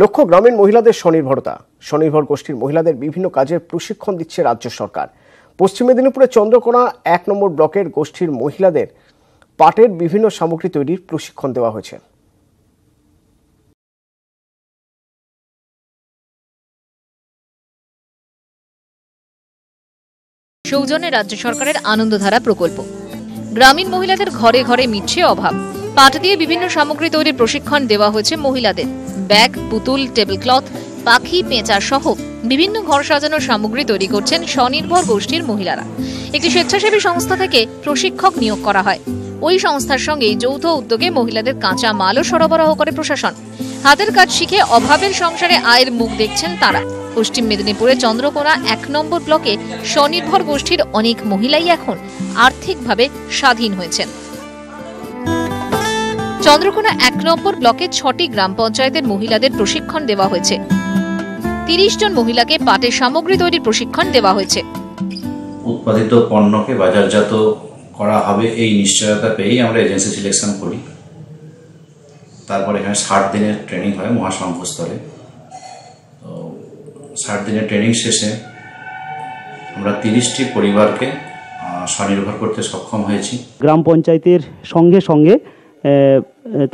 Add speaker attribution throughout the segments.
Speaker 1: লক্ষ্য গ্রামীণ মহিলাদের স্বনির্ভরতা। স্বনির্ভর গোষ্ঠীর মহিলাদের বিভিন্ন কাজের প্রশিক্ষণ দিচ্ছে রাজ্য সরকার। পশ্চিম মেদিনীপুরের চন্দ্রকোনা ১ নম্বর ব্লকের গোষ্ঠীর মহিলাদের পাটের বিভিন্ন সামগ্রী তৈরির প্রশিক্ষণ দেওয়া হয়েছে।
Speaker 2: সৌজন্যে রাজ্য সরকারের আনন্দধারা প্রকল্প। গ্রামীণ মহিলাদের ঘরে ঘরে মিটছে অভাব। পাট দিয়ে বিভিন্ন সামগ্রী তৈরির প্রশিক্ষণ দেওয়া হয়েছে মহিলাদের। ব্যাগ, পুতুল, টেবিল ক্লথ, পাখি, পেঁচা সহ বিভিন্ন ঘর সাজানোর সামগ্রী তৈরি করছেন স্বনির্ভর গোষ্ঠীর মহিলারা। একটি স্বেচ্ছাসেবী সংস্থা থেকে প্রশিক্ষক নিয়োগ করা হয়। ওই সংস্থার সঙ্গে যৌথ উদ্যোগে মহিলাদের কাঁচা মালও সরবরাহ করে প্রশাসন। হাতের কাজ শিখে অভাবের সংসারে আয়ের মুখ দেখছেন তারা। পশ্চিম মেদিনীপুরে চন্দ্রকোনা ১ নম্বর ব্লকে স্বনির্ভর গোষ্ঠীর অনেক মহিলাই এখন আর্থিকভাবে স্বাধীন হয়েছেন। চন্দ্রকোনা ১ নম্বর ব্লকে ৬টি গ্রাম পঞ্চায়েতের মহিলাদের প্রশিক্ষণ দেওয়া হয়েছে। ৩০ জন মহিলাকে পাটের সামগ্রী তৈরির প্রশিক্ষণ দেওয়া হয়েছে।
Speaker 3: উৎপাদিত পণ্যকে বাজারজাত করা হবে এই নিশ্চয়তা পেয়েই আমরা এজেন্সি সিলেকশন করি। তারপর এখানে ৬০ দিনের ট্রেনিং হয় মহাসংঘস্থলে। তো ৬০ দিনের ট্রেনিং শেষে আমরা ৩০টি পরিবারকে স্বনির্ভর করতে সক্ষম হয়েছি।
Speaker 4: গ্রাম পঞ্চায়েতের সঙ্গে সঙ্গে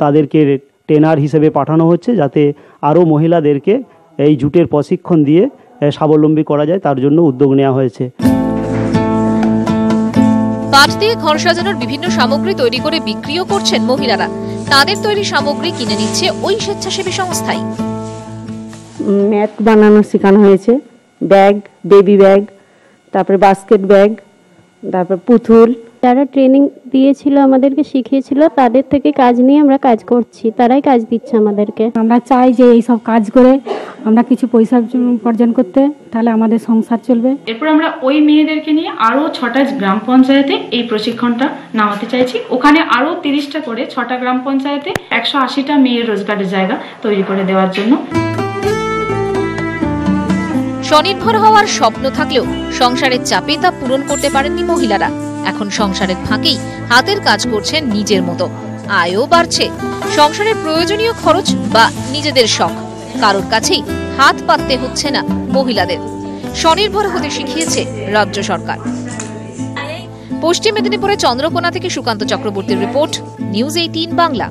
Speaker 4: তাদেরকে ট্রেনার হিসেবে পাঠানো হচ্ছে, যাতে আরও মহিলাদেরকে এই জুটের প্রশিক্ষণ দিয়ে স্বাবলম্বী করা যায়, তার জন্য উদ্যোগ নেওয়া হয়েছে।
Speaker 2: পাট দিয়ে ঘর সাজানোর বিভিন্ন সামগ্রী তৈরি করে বিক্রিও করছেন মহিলারা। তাদের তৈরি সামগ্রী কিনে নিচ্ছে ওই স্বেচ্ছাসেবী সংস্থাই।
Speaker 5: ম্যাট বানানো শেখানো হয়েছে, ব্যাগ, বেবি ব্যাগ, তারপরে বাস্কেট ব্যাগ, তারপর পুতুল।
Speaker 6: যারা ট্রেনিং দিয়েছিল, আমাদেরকে শিখিয়েছিল, তাদের থেকে কাজ নিয়ে আমরা কাজ করছি, তারাই কাজ দিচ্ছে আমাদেরকে।
Speaker 7: আমরা চাই যে এই সব কাজ করে আমরা কিছু পয়সা উপার্জন করতে, তাহলে আমাদের সংসার চলবে।
Speaker 8: এরপর আমরা ওই মেয়েদেরকে নিয়ে আরও ৬টা গ্রাম পঞ্চায়েতে এই প্রশিক্ষণটা নামাতে চাইছি। ওখানে আরও 30টা করে ৬টা গ্রাম পঞ্চায়েতে ১৮০টা মেয়ের রোজগারের জায়গা তৈরি করে দেওয়ার জন্য।
Speaker 2: স্বনির্ভর হওয়ার স্বপ্ন থাকলেও সংসারের চাপে তা পূরণ করতে পারেননি মহিলারা। এখন সংসারের ফাঁকেই হাতের কাজ করছেন নিজের মতো। আয়ও বাড়ছে। সংসারের প্রয়োজনীয় খরচ বা নিজেদের শখ, কারোর কাছেই হাত পাততে হচ্ছে না মহিলাদের। স্বনির্ভর হতে শিখিয়েছে রাজ্য সরকার। পশ্চিম মেদিনীপুরের চন্দ্রকোনা থেকে সুকান্ত চক্রবর্তীর রিপোর্ট, নিউজ 18 বাংলা।